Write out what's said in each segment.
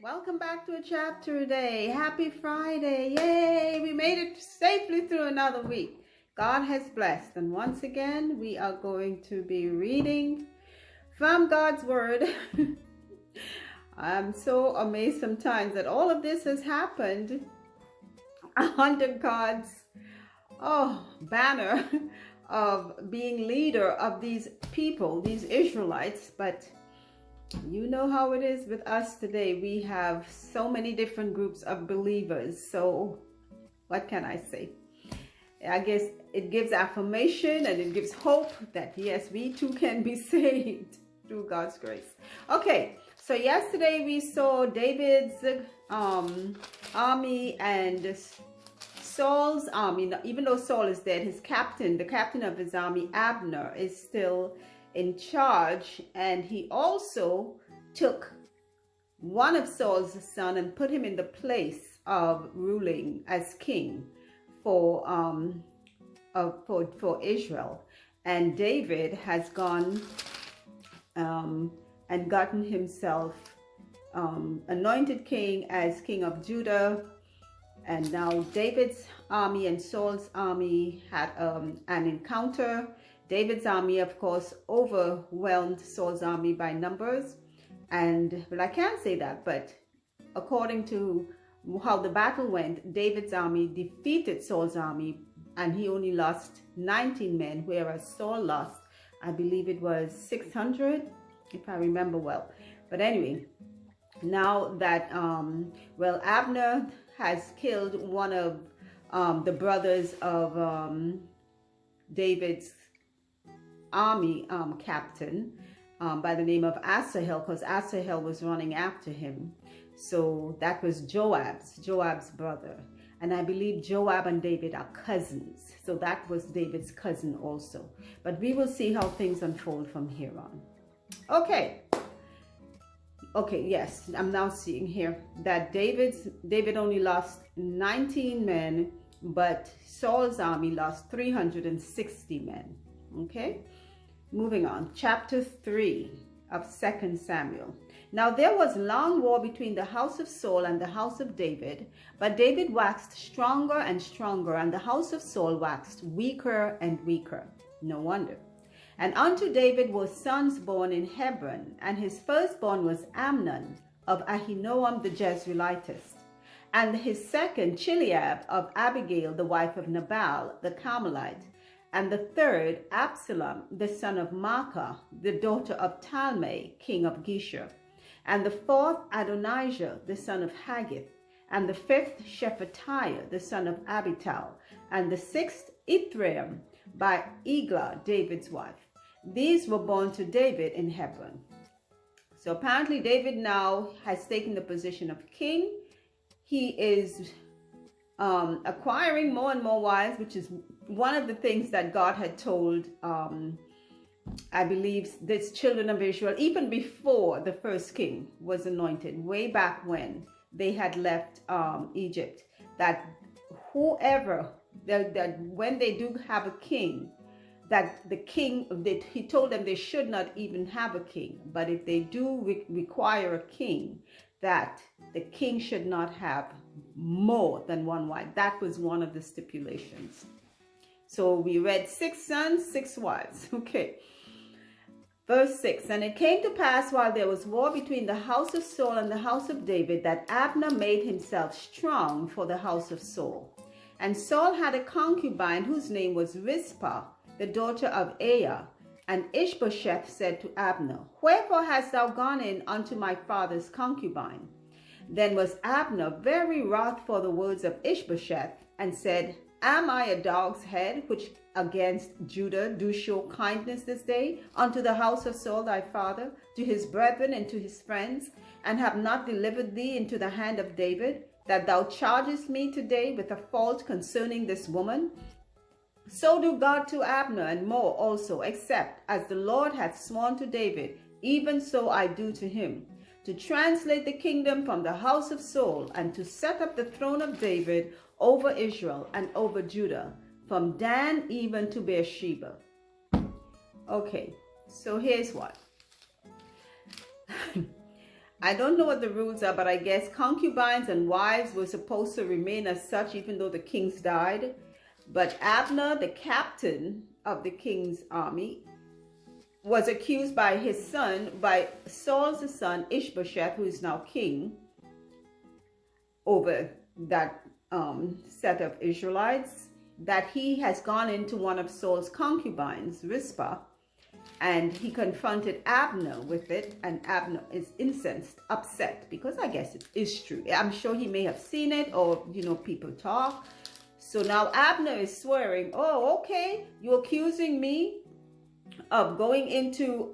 Welcome back to a chapter day. Happy Friday. Yay! We made it safely through another week. God has blessed. And once again, we are going to be reading from God's Word. I'm so amazed sometimes that all of this has happened under God's banner of being leader of these people, these Israelites. But you know how it is with us today. We have so many different groups of believers. So what can I say? I guess it gives affirmation and it gives hope that yes, we too can be saved through God's grace. Okay, so yesterday we saw David's army and Saul's army. Even though Saul is dead, his captain, the captain of his army, Abner, is still in charge, and he also took one of Saul's son and put him in the place of ruling as king for Israel. And David has gone and gotten himself anointed king as king of Judah. And now David's army and Saul's army had an encounter. David's army, of course, overwhelmed Saul's army by numbers. Well, I can't say that, but according to how the battle went, David's army defeated Saul's army, and he only lost 19 men, whereas Saul lost, I believe it was 600, if I remember well. But anyway, now that, Abner has killed one of the brothers of David's army captain by the name of Asahel, because Asahel was running after him. So that was Joab's brother. And I believe Joab and David are cousins. So that was David's cousin also. But we will see how things unfold from here on. Okay, yes, I'm now seeing here that David only lost 19 men, but Saul's army lost 360 men. Okay, moving on. Chapter 3 of 2 Samuel. Now there was long war between the house of Saul and the house of David, but David waxed stronger and stronger, and the house of Saul waxed weaker and weaker. No wonder. And unto David were sons born in Hebron, and his firstborn was Amnon of Ahinoam the Jezreelitess, and his second Chileab of Abigail the wife of Nabal the Carmelite, and the third Absalom the son of Maacah the daughter of Talmai king of Geshur, and the fourth Adonijah the son of Haggith, and the fifth Shephatiah the son of Abital, and the sixth Ithream by Eglah David's wife. These were born to David in Hebron. So apparently David now has taken the position of king. He is acquiring more and more wives, which is one of the things that God had told, I believe, this children of Israel, even before the first king was anointed, way back when they had left Egypt, that when they do have a king, that the king, that he told them they should not even have a king, but if they do require a king, that the king should not have more than one wife. That was one of the stipulations. So we read 6 sons, 6 wives. Okay. Verse 6, and it came to pass while there was war between the house of Saul and the house of David, that Abner made himself strong for the house of Saul. And Saul had a concubine whose name was Rizpah, the daughter of Aiah. And Ishbosheth said to Abner, Wherefore hast thou gone in unto my father's concubine? Then was Abner very wroth for the words of Ishbosheth, and said, Am I a dog's head, which against Judah do show kindness this day unto the house of Saul thy father, to his brethren and to his friends, and have not delivered thee into the hand of David, that thou chargest me today with a fault concerning this woman? So do God to Abner, and more also, except as the Lord hath sworn to David, even so I do to him, to translate the kingdom from the house of Saul, and to set up the throne of David over Israel and over Judah, from Dan even to Beersheba. Okay, so here's what. I don't know what the rules are, but I guess concubines and wives were supposed to remain as such even though the kings died. But Abner, the captain of the king's army, was accused by his son, by Saul's son Ishbosheth, who is now king over that set of Israelites, that he has gone into one of Saul's concubines, Rizpah, and he confronted Abner with it, and Abner is incensed, upset, because I guess it is true. I'm sure he may have seen it, or, you know, people talk. So now Abner is swearing, oh, okay, you're accusing me of going into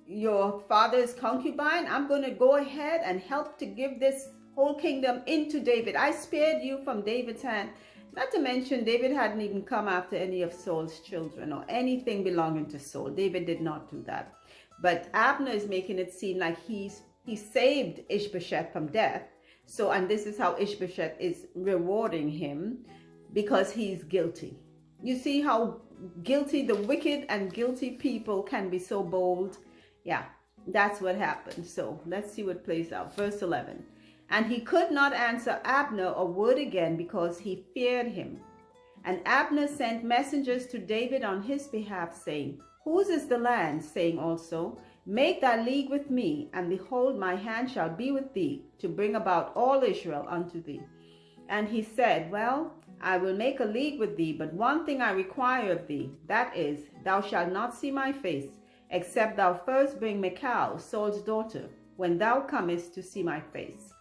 your father's concubine. I'm going to go ahead and help to give this whole kingdom into David. I spared you from David's hand. Not to mention, David hadn't even come after any of Saul's children or anything belonging to Saul. David did not do that. But Abner is making it seem like he saved Ishbosheth from death. So, and this is how Ishbosheth is rewarding him, because he's guilty. You see how guilty, the wicked and guilty people can be so bold? Yeah, that's what happened. So let's see what plays out. Verse 11. And he could not answer Abner a word again, because he feared him. And Abner sent messengers to David on his behalf, saying, whose is the land? Saying also, make thy league with me, and behold, my hand shall be with thee, to bring about all Israel unto thee. And he said, well, I will make a league with thee, but one thing I require of thee, that is, thou shalt not see my face, except thou first bring Michal, Saul's daughter, when thou comest to see my face.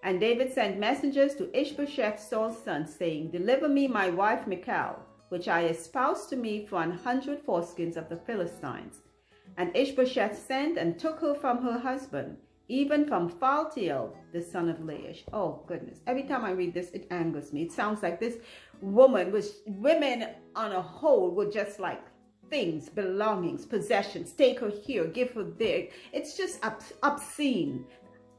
And David sent messengers to Ishbosheth, Saul's son, saying, deliver me my wife Michal, which I espoused to me for 100 foreskins of the Philistines. And Ishbosheth sent and took her from her husband, even from Phaltiel, the son of Laish. Oh, goodness. Every time I read this, it angers me. It sounds like this woman women on a whole were just like things, belongings, possessions. Take her here, give her there. It's just obscene.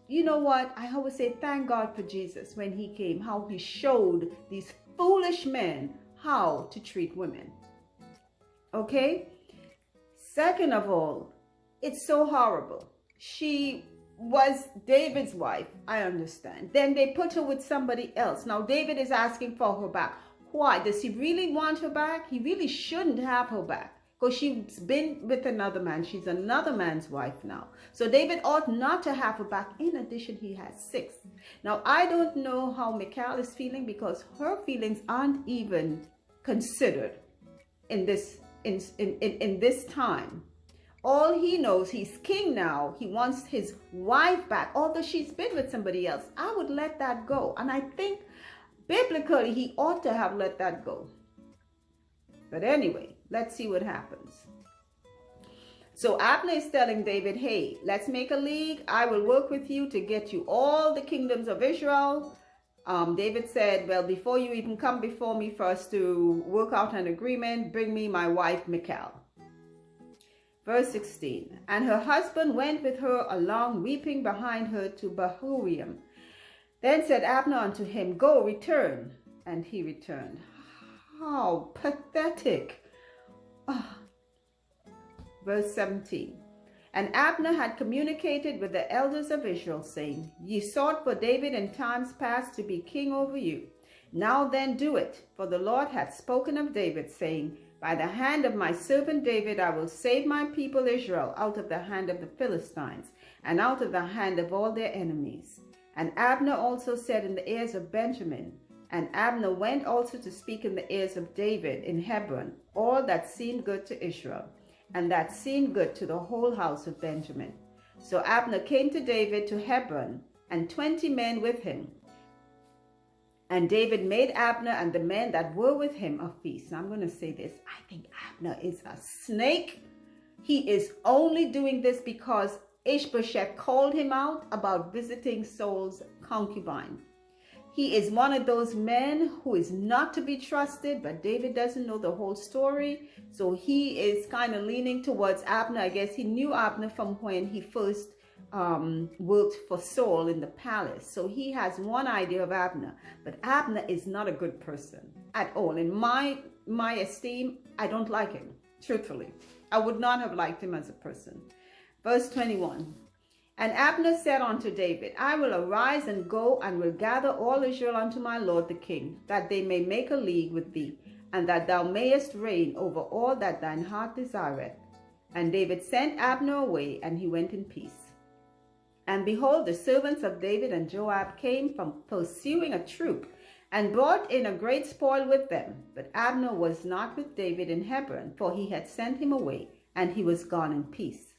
You know what? I always say, thank God for Jesus when he came, how he showed these foolish men how to treat women. Okay? Second of all, it's so horrible. She was David's wife, I understand. Then they put her with somebody else. Now David is asking for her back. Why? Does he really want her back? He really shouldn't have her back, because she's been with another man. She's another man's wife now. So David ought not to have her back. In addition, he has 6. Now, I don't know how Michal is feeling, because her feelings aren't even considered in this in this time. All he knows, he's king now. He wants his wife back. Although she's been with somebody else, I would let that go. And I think biblically, he ought to have let that go. But anyway, let's see what happens. So Abner is telling David, hey, let's make a league. I will work with you to get you all the kingdoms of Israel. David said, well, before you even come before me, first to work out an agreement, bring me my wife Michal. Verse 16. And her husband went with her along, weeping behind her to Bahurim. Then said Abner unto him, go, return. And he returned. How pathetic. Oh. Verse 17. And Abner had communicated with the elders of Israel, saying, ye sought for David in times past to be king over you. Now then do it, for the Lord hath spoken of David, saying, by the hand of my servant David I will save my people Israel out of the hand of the Philistines, and out of the hand of all their enemies. And Abner also said in the ears of Benjamin, and Abner went also to speak in the ears of David in Hebron, all that seemed good to Israel, and that seemed good to the whole house of Benjamin. So Abner came to David to Hebron, and 20 men with him. And David made Abner and the men that were with him a feast. Now I'm going to say this. I think Abner is a snake. He is only doing this because Ishbosheth called him out about visiting Saul's concubine. He is one of those men who is not to be trusted, but David doesn't know the whole story. So he is kind of leaning towards Abner. I guess he knew Abner from when he first worked for Saul in the palace. So he has one idea of Abner, but Abner is not a good person at all. In my esteem, I don't like him, truthfully. I would not have liked him as a person. Verse 21. And Abner said unto David, I will arise and go and will gather all Israel unto my lord the king, that they may make a league with thee, and that thou mayest reign over all that thine heart desireth. And David sent Abner away, and he went in peace. And behold, the servants of David and Joab came from pursuing a troop, and brought in a great spoil with them. But Abner was not with David in Hebron, for he had sent him away, and he was gone in peace.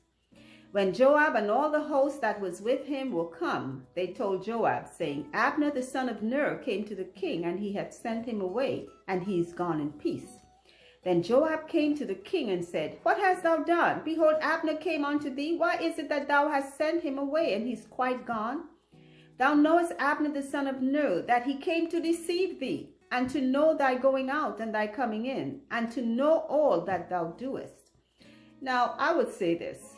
When Joab and all the host that was with him were come, they told Joab, saying, Abner the son of Ner came to the king, and he hath sent him away, and he is gone in peace. Then Joab came to the king and said, What hast thou done? Behold, Abner came unto thee. Why is it that thou hast sent him away, and he is quite gone? Thou knowest Abner the son of Ner, that he came to deceive thee, and to know thy going out and thy coming in, and to know all that thou doest. Now, I would say this.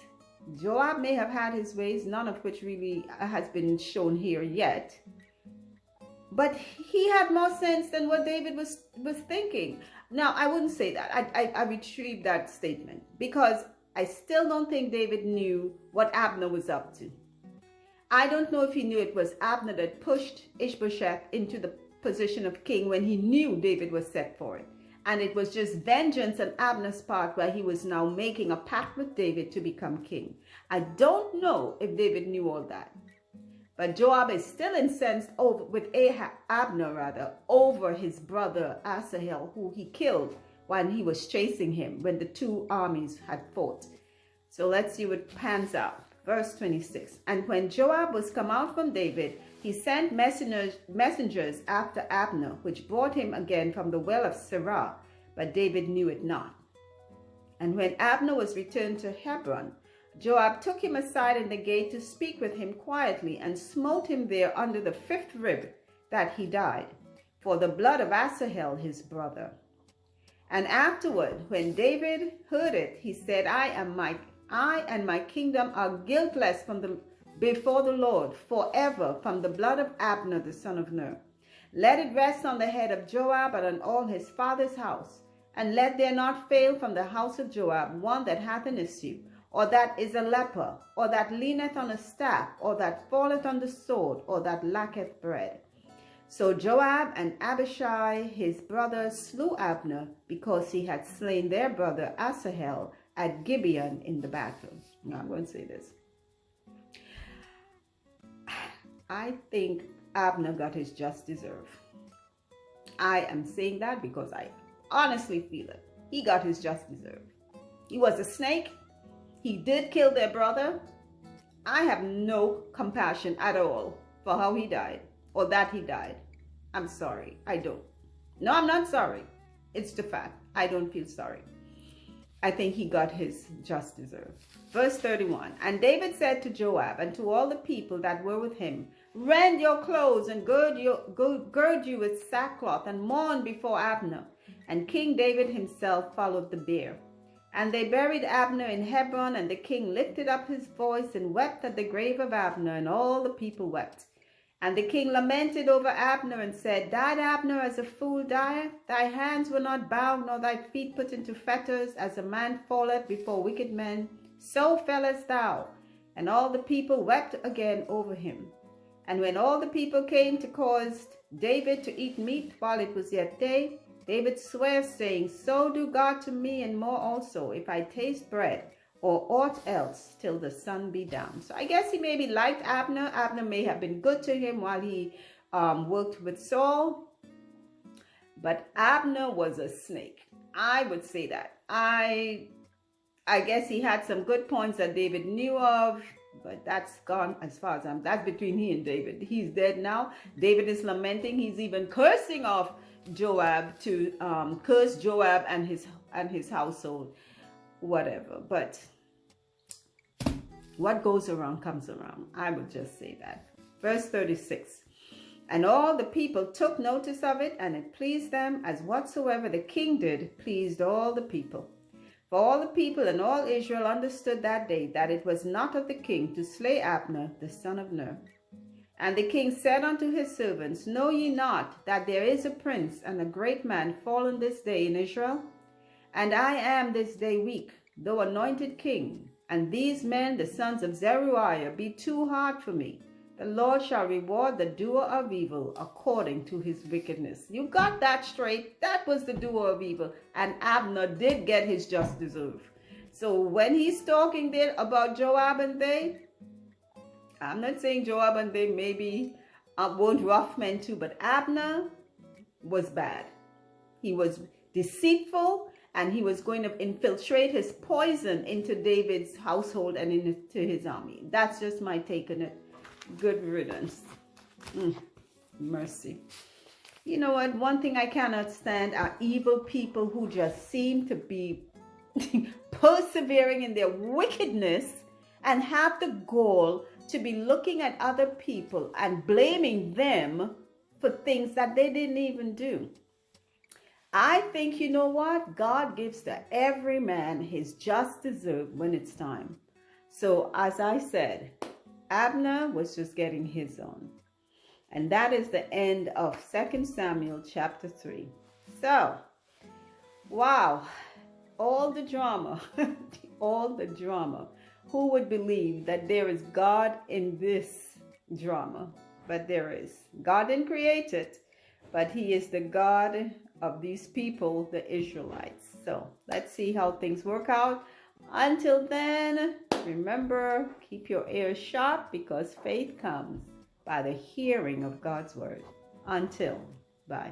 Joab may have had his ways, none of which really has been shown here yet. But he had more sense than what David was thinking. Now, I wouldn't say that. I retrieve that statement, because I still don't think David knew what Abner was up to. I don't know if he knew it was Abner that pushed Ishbosheth into the position of king when he knew David was set for it. And it was just vengeance on Abner's part, where he was now making a pact with David to become king. I don't know if David knew all that. But Joab is still incensed with Abner over his brother Asahel, who he killed when he was chasing him, when the two armies had fought. So let's see what pans out. Verse 26. And when Joab was come out from David, he sent messengers after Abner, which brought him again from the well of Sirah, but David knew it not. And when Abner was returned to Hebron, Joab took him aside in the gate to speak with him quietly, and smote him there under the 5th rib, that he died, for the blood of Asahel his brother. And afterward, when David heard it, he said, I and my kingdom are guiltless before the Lord forever from the blood of Abner the son of Ner. Let it rest on the head of Joab and on all his father's house, and let there not fail from the house of Joab one that hath an issue, or that is a leper, or that leaneth on a staff, or that falleth on the sword, or that lacketh bread. So Joab and Abishai his brother slew Abner, because he had slain their brother Asahel at Gibeon in the battle. Now I'm going to say this. I think Abner got his just desert. I am saying that because I honestly feel it. He got his just desert. He was a snake. He did kill their brother. I have no compassion at all for how he died, or that he died. I'm sorry. I don't. No, I'm not sorry. It's the fact. I don't feel sorry. I think he got his just desert. Verse 31. And David said to Joab and to all the people that were with him, Rend your clothes and gird you with sackcloth, and mourn before Abner. And King David himself followed the bier. And they buried Abner in Hebron, and the king lifted up his voice and wept at the grave of Abner, and all the people wept. And the king lamented over Abner and said, Died Abner as a fool dieth? Thy hands were not bound, nor thy feet put into fetters, as a man falleth before wicked men. So fellest thou. And all the people wept again over him. And when all the people came to cause David to eat meat while it was yet day, David sware, saying, So do God to me, and more also, if I taste bread, or aught else, till the sun be down. So I guess he maybe liked Abner. Abner may have been good to him while he worked with Saul. But Abner was a snake. I would say that. I guess he had some good points that David knew of, but that's gone as far as that's between he and David. He's dead now. David is lamenting. He's even cursing off Joab to curse Joab and his household, whatever. But what goes around comes around. I would just say that. Verse 36. And all the people took notice of it, and it pleased them, as whatsoever the king did pleased all the people. For all the people and all Israel understood that day that it was not of the king to slay Abner the son of Ner. And the king said unto his servants, Know ye not that there is a prince and a great man fallen this day in Israel? And I am this day weak, though anointed king. and these men, the sons of Zeruiah, be too hard for me. The Lord shall reward the doer of evil according to his wickedness. You got that straight. That was the doer of evil. And Abner did get his just deserve. So when he's talking there about Joab and they, I'm not saying Joab and they maybe weren't rough men too, but Abner was bad. He was deceitful, and he was going to infiltrate his poison into David's household and into his army. That's just my take on it. Good riddance. Mercy. You know what? One thing I cannot stand are evil people who just seem to be persevering in their wickedness and have the goal to be looking at other people and blaming them for things that they didn't even do. I think, you know what? God gives to every man his just desert when it's time. So as I said, Abner was just getting his own. And that is the end of 2 Samuel chapter 3. So, wow, all the drama, all the drama. Who would believe that there is God in this drama? But there is. God didn't create it, but he is the God of these people, the Israelites. So let's see how things work out. Until then, remember, keep your ears sharp, because faith comes by the hearing of God's word. Until, bye.